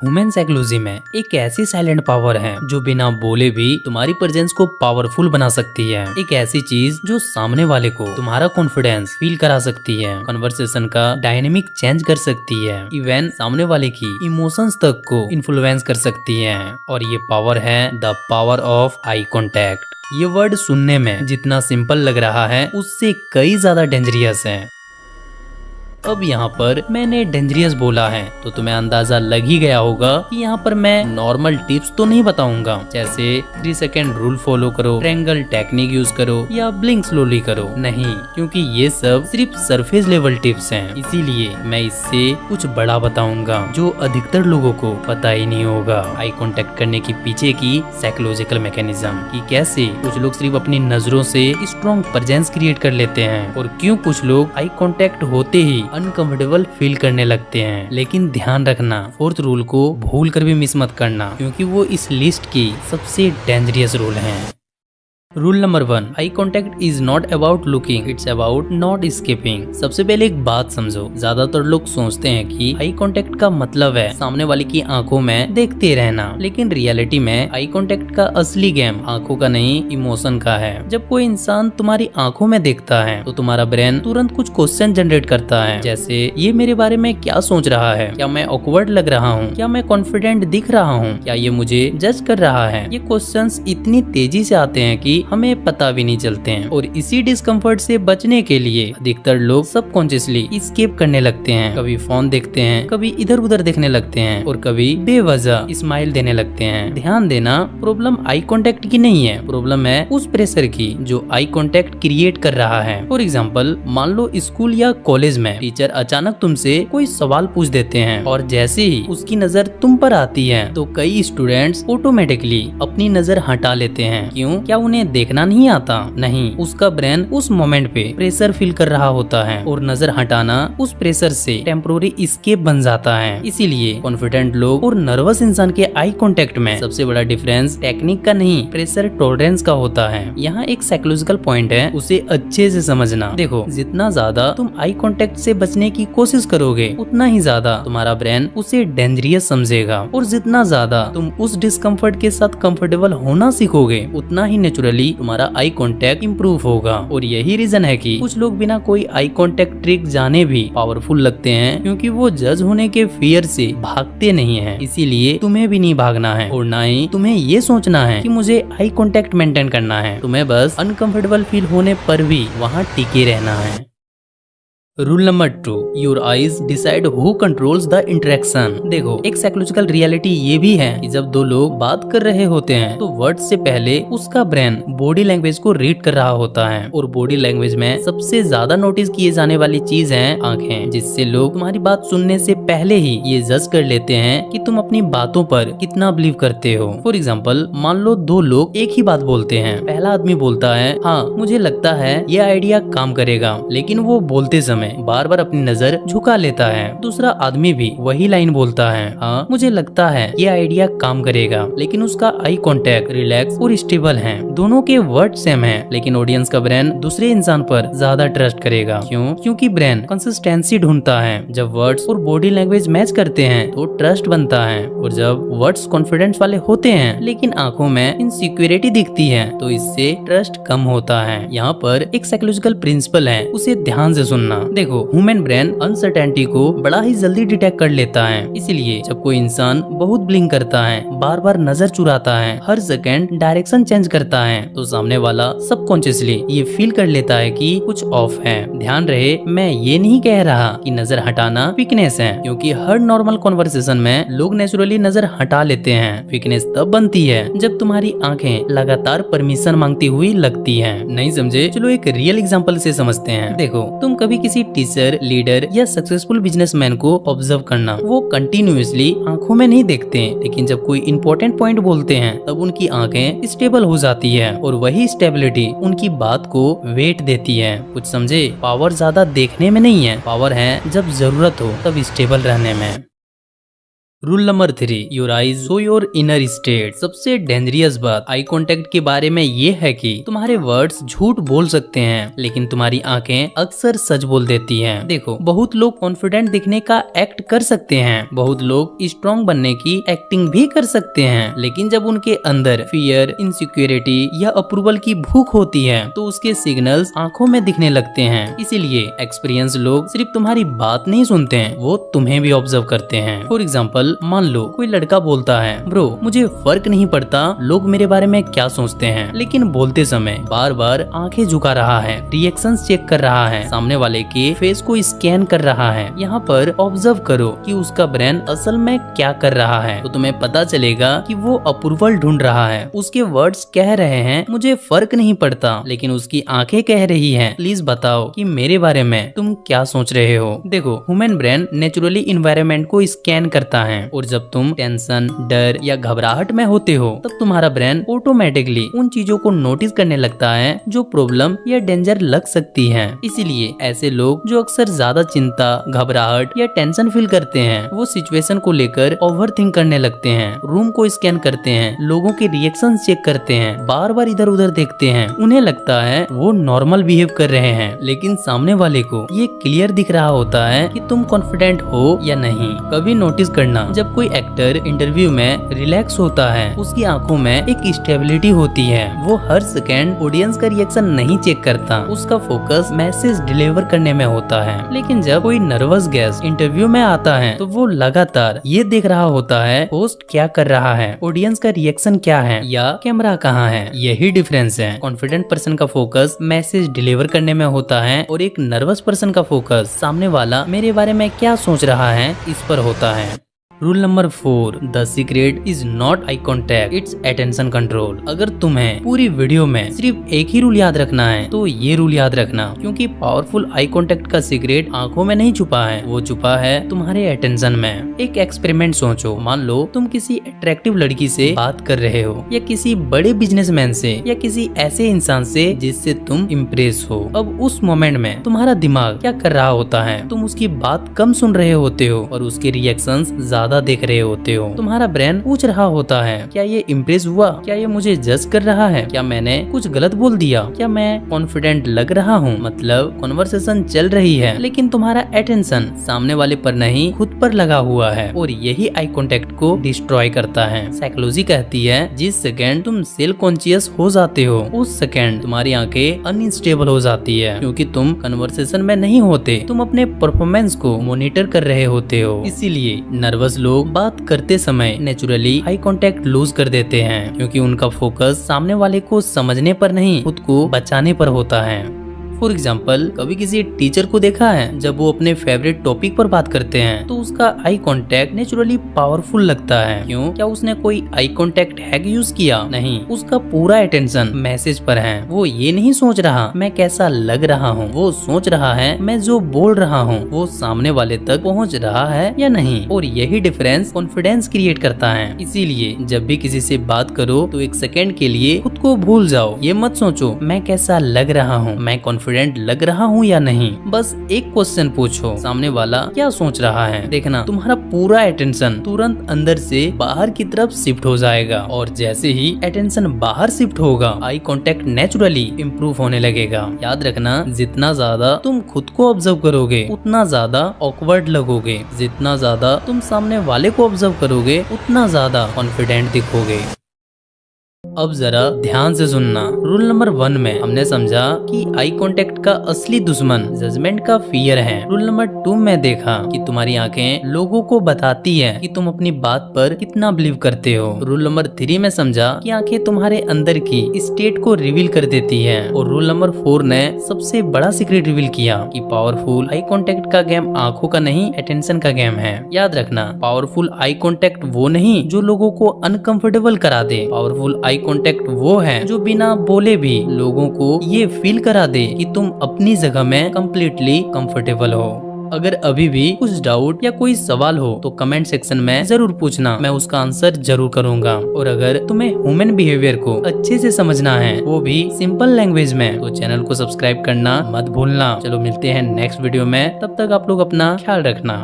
Human psychology में एक ऐसी साइलेंट पावर है जो बिना बोले भी तुम्हारी प्रेजेंस को पावरफुल बना सकती है। एक ऐसी चीज जो सामने वाले को तुम्हारा कॉन्फिडेंस फील करा सकती है, कन्वर्सेशन का डायनेमिक चेंज कर सकती है, इवन सामने वाले की इमोशंस तक को इन्फ्लुएंस कर सकती है। और ये पावर है the power of eye contact. ये वर्ड सुनने में जितना सिंपल लग रहा है उससे कई ज्यादा डेंजरियस है। अब यहाँ पर मैंने डेंजरियस बोला है तो तुम्हें अंदाजा लग ही गया होगा कि यहाँ पर मैं नॉर्मल टिप्स तो नहीं बताऊंगा, जैसे 3 सेकेंड रूल फॉलो करो, ट्रायंगल टेक्निक यूज करो या ब्लिंक स्लोली करो। नहीं, क्योंकि ये सब सिर्फ सरफेस लेवल टिप्स हैं। इसीलिए मैं इससे कुछ बड़ा बताऊंगा जो अधिकतर लोगों को पता ही नहीं होगा। आई कांटेक्ट करने के पीछे की साइकोलॉजिकल मैकेनिज्म कि कैसे कुछ लोग सिर्फ अपनी नजरों से स्ट्रॉन्ग प्रेजेंस क्रिएट कर लेते हैं और क्यों कुछ लोग आई कांटेक्ट होते ही अनकंफर्टेबल फील करने लगते हैं। लेकिन ध्यान रखना, 4th रूल को भूल कर भी मिस मत करना, क्योंकि वो इस लिस्ट की सबसे डेंजरियस रूल है। Rule number 1, eye contact is not about looking, it's about not escaping. सबसे पहले एक बात समझो, ज्यादातर लोग सोचते हैं कि आई कॉन्टेक्ट का मतलब है सामने वाले की आंखों में देखते रहना, लेकिन रियलिटी में आई कॉन्टेक्ट का असली गेम आंखों का नहीं, इमोशन का है। जब कोई इंसान तुम्हारी आंखों में देखता है तो तुम्हारा ब्रेन तुरंत कुछ क्वेश्चन जनरेट करता है, जैसे ये मेरे बारे में क्या सोच रहा है, क्या मैं ऑकवर्ड लग रहा हूँ, क्या मैं कॉन्फिडेंट दिख रहा हूँ, क्या ये मुझे जज कर रहा है। ये क्वेश्चंस इतनी तेजी से आते हैं कि हमें पता भी नहीं चलते हैं। और इसी डिस्कम्फर्ट से बचने के लिए अधिकतर लोग सबकॉन्शियसली एस्केप करने लगते हैं। कभी फोन देखते हैं, कभी इधर उधर देखने लगते हैं और कभी बेवजह स्माइल देने लगते हैं। ध्यान देना, प्रॉब्लम आई कांटेक्ट की नहीं है, प्रॉब्लम है उस प्रेशर की जो आई कांटेक्ट क्रिएट कर रहा है। फॉर एग्जाम्पल, मान लो स्कूल या कॉलेज में टीचर अचानक तुमसे कोई सवाल पूछ देते हैं और जैसे ही उसकी नजर तुम पर आती है तो कई स्टूडेंट्स ऑटोमेटिकली अपनी नजर हटा लेते हैं। क्यों? क्या उन्हें देखना नहीं आता? नहीं, उसका ब्रेन उस मोमेंट पे प्रेशर फील कर रहा होता है और नजर हटाना उस प्रेशर से टेम्पोररी एस्केप बन जाता है। इसीलिए कॉन्फिडेंट लोग और नर्वस इंसान के आई कांटेक्ट में सबसे बड़ा डिफरेंस टेक्निक का नहीं, प्रेशर टॉलरेंस का होता है। यहाँ एक साइकोलॉजिकल पॉइंट है, उसे अच्छे से समझना। देखो, जितना ज्यादा तुम आई कांटेक्ट से बचने की कोशिश करोगे उतना ही ज्यादा तुम्हारा ब्रेन उसे डेंजरियस समझेगा, और जितना ज्यादा तुम उस डिस्कम्फर्ट के साथ कंफर्टेबल होना सीखोगे उतना ही नेचुरली तुम्हारा आई कांटेक्ट इंप्रूव होगा। और यही रीजन है कि कुछ लोग बिना कोई आई कांटेक्ट ट्रिक जाने भी पावरफुल लगते हैं, क्योंकि वो जज होने के फियर से भागते नहीं हैं। इसीलिए तुम्हें भी नहीं भागना है और ना ही तुम्हें ये सोचना है कि मुझे आई कांटेक्ट मेंटेन करना है। तुम्हें बस अनकंफर्टेबल फील होने पर भी वहाँ टिके रहना है। Rule number 2, your eyes decide who controls the interaction. देखो, एक साइकोलॉजिकल रियलिटी ये भी है कि जब दो लोग बात कर रहे होते हैं तो वर्ड से पहले उसका ब्रेन बॉडी लैंग्वेज को रीड कर रहा होता है, और बॉडी लैंग्वेज में सबसे ज्यादा नोटिस किए जाने वाली चीज है आंखें, जिससे लोग तुम्हारी बात सुनने से पहले ही ये जज कर लेते हैं कि तुम अपनी बातों पर कितना बिलीव करते हो। फॉर एग्जाम्पल, मान लो 2 लोग एक ही बात बोलते हैं। पहला आदमी बोलता है, हाँ मुझे लगता है ये आइडिया काम करेगा, लेकिन वो बोलते समय बार बार अपनी नजर झुका लेता है। दूसरा आदमी भी वही लाइन बोलता है, हाँ मुझे लगता है ये आइडिया काम करेगा, लेकिन उसका आई कांटेक्ट रिलैक्स और स्टेबल है। दोनों के वर्ड सेम है, लेकिन ऑडियंस का ब्रेन दूसरे इंसान पर ज्यादा ट्रस्ट करेगा। क्यों? क्योंकि ब्रेन कंसिस्टेंसी ढूंढता है। जब वर्ड्स और बॉडी लैंग्वेज मैच करते हैं तो ट्रस्ट बनता है, और जब वर्ड्स कॉन्फिडेंस वाले होते हैं लेकिन आंखों में इनसिक्योरिटी दिखती है तो इससे ट्रस्ट कम होता है। यहाँ पर एक साइकोलॉजिकल प्रिंसिपल है, उसे ध्यान से सुनना। देखो, ह्यूमन ब्रेन अनसर्टेनिटी को बड़ा ही जल्दी डिटेक्ट कर लेता है। इसलिए जब कोई इंसान बहुत ब्लिंक करता है, बार बार नजर चुराता है, हर सेकंड डायरेक्शन चेंज करता है, तो सामने वाला सबकॉन्शियसली ये फील कर लेता है कि कुछ ऑफ है। ध्यान रहे, मैं ये नहीं कह रहा कि नजर हटाना वीकनेस है, क्योंकि हर नॉर्मल कॉन्वर्सेशन में लोग नेचुरली नजर हटा लेते हैं। वीकनेस तब बनती है जब तुम्हारी आंखें लगातार परमिशन मांगती हुई लगती हैं। नहीं समझे? चलो एक रियल एग्जांपल से समझते हैं। देखो, तुम कभी किसी टीचर, लीडर या सक्सेसफुल बिजनेसमैन को ऑब्जर्व करना, वो कंटिन्यूअसली आंखों में नहीं देखते, लेकिन जब कोई इंपॉर्टेंट पॉइंट बोलते हैं तब उनकी आंखें स्टेबल हो जाती है, और वही स्टेबिलिटी उनकी बात को वेट देती है। कुछ समझे? पावर ज्यादा देखने में नहीं है, पावर है जब जरूरत हो तब स्टेबल रहने में। Rule number 3, your eyes show your inner state. सबसे डेंजरियस बात आई कांटेक्ट के बारे में ये है कि तुम्हारे वर्ड्स झूठ बोल सकते हैं, लेकिन तुम्हारी आंखें अक्सर सच बोल देती हैं। देखो, बहुत लोग कॉन्फिडेंट दिखने का एक्ट कर सकते हैं, बहुत लोग स्ट्रॉन्ग बनने की एक्टिंग भी कर सकते हैं, लेकिन जब उनके अंदर फियर, इनसिक्योरिटी या अप्रूवल की भूख होती है तो उसके सिग्नल्स आंखों में दिखने लगते हैं। इसीलिए एक्सपीरियंस लोग सिर्फ तुम्हारी बात नहीं सुनते हैं, वो तुम्हें भी ऑब्जर्व करते हैं। फॉर एग्जाम्पल, मान लो कोई लड़का बोलता है, ब्रो मुझे फर्क नहीं पड़ता लोग मेरे बारे में क्या सोचते हैं, लेकिन बोलते समय बार बार आंखें झुका रहा है, रिएक्शंस चेक कर रहा है, सामने वाले के फेस को स्कैन कर रहा है। यहाँ पर ऑब्जर्व करो कि उसका ब्रेन असल में क्या कर रहा है, तो तुम्हें पता चलेगा कि वो अप्रूवल ढूंढ रहा है। उसके वर्ड्स कह रहे हैं मुझे फर्क नहीं पड़ता, लेकिन उसकी आंखें कह रही हैं प्लीज बताओ कि मेरे बारे में तुम क्या सोच रहे हो। देखो, ह्यूमन ब्रेन नेचुरली इन्वायरमेंट को स्कैन करता है, और जब तुम टेंशन, डर या घबराहट में होते हो तब तुम्हारा ब्रेन ऑटोमेटिकली उन चीजों को नोटिस करने लगता है जो प्रॉब्लम या डेंजर लग सकती है। इसीलिए ऐसे लोग जो अक्सर ज्यादा चिंता, घबराहट या टेंशन फील करते हैं, वो सिचुएशन को लेकर ओवरथिंक करने लगते हैं, रूम को स्कैन करते हैं, लोगों के रिएक्शन चेक करते हैं, बार बार इधर उधर देखते हैं। उन्हें लगता है वो नॉर्मल बिहेव कर रहे हैं, लेकिन सामने वाले को ये क्लियर दिख रहा होता है कि तुम कॉन्फिडेंट हो या नहीं। कभी नोटिस करना, जब कोई एक्टर इंटरव्यू में रिलैक्स होता है, उसकी आंखों में एक स्टेबिलिटी होती है। वो हर सेकेंड ऑडियंस का रिएक्शन नहीं चेक करता, उसका फोकस मैसेज डिलीवर करने में होता है। लेकिन जब कोई नर्वस गेस्ट इंटरव्यू में आता है तो वो लगातार ये देख रहा होता है होस्ट क्या कर रहा है, ऑडियंस का रिएक्शन क्या है या कैमरा कहाँ है। यही डिफरेंस है। कॉन्फिडेंट पर्सन का फोकस मैसेज डिलीवर करने में होता है, और एक नर्वस पर्सन का फोकस सामने वाला मेरे बारे में क्या सोच रहा है इस पर होता है। Rule number 4, the secret is not eye contact, it's attention control. अगर तुम्हें पूरी वीडियो में सिर्फ एक ही रूल याद रखना है तो ये रूल याद रखना, क्योंकि पावरफुल आई कॉन्टेक्ट का सीक्रेट आंखों में नहीं छुपा है, वो छुपा है तुम्हारे अटेंशन में। एक एक्सपेरिमेंट सोचो, मान लो तुम किसी अट्रैक्टिव लड़की से बात कर रहे हो, या किसी बड़े बिजनेसमैन से, या किसी ऐसे इंसान से जिससे तुम इम्प्रेस हो। अब उस मोमेंट में तुम्हारा दिमाग क्या कर रहा होता है? तुम उसकी बात कम सुन रहे होते हो और उसके रिएक्शंस ज्यादा देख रहे होते हो। तुम्हारा ब्रेन पूछ रहा होता है क्या ये इम्प्रेस हुआ, क्या ये मुझे जज कर रहा है, क्या मैंने कुछ गलत बोल दिया, क्या मैं कॉन्फिडेंट लग रहा हूँ। मतलब कॉन्वर्सेशन चल रही है, लेकिन तुम्हारा अटेंशन सामने वाले पर नहीं खुद पर लगा हुआ है, और यही आई कॉन्टेक्ट को डिस्ट्रॉय करता है। साइकोलॉजी कहती है जिस सेकेंड तुम सेल्फ कॉन्शियस हो जाते हो, उस सेकेंड तुम्हारी आंखें अनस्टेबल हो जाती है, क्योंकि तुम कन्वर्सेशन में नहीं होते, तुम अपने परफॉर्मेंस को मॉनिटर कर रहे होते हो। इसीलिए नर्वस लोग बात करते समय नेचुरली आई कांटेक्ट लूज कर देते हैं, क्योंकि उनका फोकस सामने वाले को समझने पर नहीं खुद को बचाने पर होता है। फॉर एग्जाम्पल, कभी किसी टीचर को देखा है जब वो अपने फेवरेट टॉपिक पर बात करते हैं तो उसका आई कांटेक्ट नेचुरली पावरफुल लगता है। क्यों? क्या उसने कोई आई कांटेक्ट हैक यूज किया? नहीं, उसका पूरा अटेंशन मैसेज पर है। वो ये नहीं सोच रहा मैं कैसा लग रहा हूँ, वो सोच रहा है मैं जो बोल रहा हूँ वो सामने वाले तक पहुँच रहा है या नहीं। और यही डिफरेंस कॉन्फिडेंस क्रिएट करता है। इसीलिए जब भी किसी से बात करो तो एक सेकेंड के लिए खुद को भूल जाओ। ये मत सोचो मैं कैसा लग रहा हूँ, मैं कॉन्फिडेंट लग रहा हूँ या नहीं। बस एक क्वेश्चन पूछो, सामने वाला क्या सोच रहा है। देखना तुम्हारा पूरा अटेंशन तुरंत अंदर से बाहर की तरफ शिफ्ट हो जाएगा, और जैसे ही अटेंशन बाहर शिफ्ट होगा आई कांटेक्ट नेचुरली इम्प्रूव होने लगेगा। याद रखना, जितना ज्यादा तुम खुद को ऑब्जर्व करोगे उतना ज्यादा ऑकवर्ड लगोगे, जितना ज्यादा तुम सामने वाले को ऑब्जर्व करोगे उतना ज्यादा कॉन्फिडेंट दिखोगे। अब जरा ध्यान से सुनना। रूल नंबर 1 में हमने समझा कि आई कांटेक्ट का असली दुश्मन जजमेंट का फियर है। रूल नंबर 2 में देखा कि तुम्हारी आंखें लोगों को बताती है कि तुम अपनी बात पर कितना बिलीव करते हो। रूल नंबर 3 में समझा कि आंखें तुम्हारे अंदर की स्टेट को रिवील कर देती है। और रूल नंबर 4 ने सबसे बड़ा सीक्रेट रिवील किया कि पावरफुल आई कांटेक्ट का गेम आंखों का नहीं अटेंशन का गेम है। याद रखना, पावरफुल आई कांटेक्ट वो नहीं जो लोगों को अनकंफर्टेबल करा दे। पावरफुल आई कांटेक्ट वो है जो बिना बोले भी लोगों को ये फील करा दे कि तुम अपनी जगह में कम्प्लीटली कंफर्टेबल हो। अगर अभी भी कुछ डाउट या कोई सवाल हो तो कमेंट सेक्शन में जरूर पूछना, मैं उसका आंसर जरूर करूंगा। और अगर तुम्हें ह्यूमन बिहेवियर को अच्छे से समझना है, वो भी सिंपल लैंग्वेज में, तो चैनल को सब्सक्राइब करना मत भूलना। चलो मिलते हैं नेक्स्ट वीडियो में, तब तक आप लोग अपना ख्याल रखना।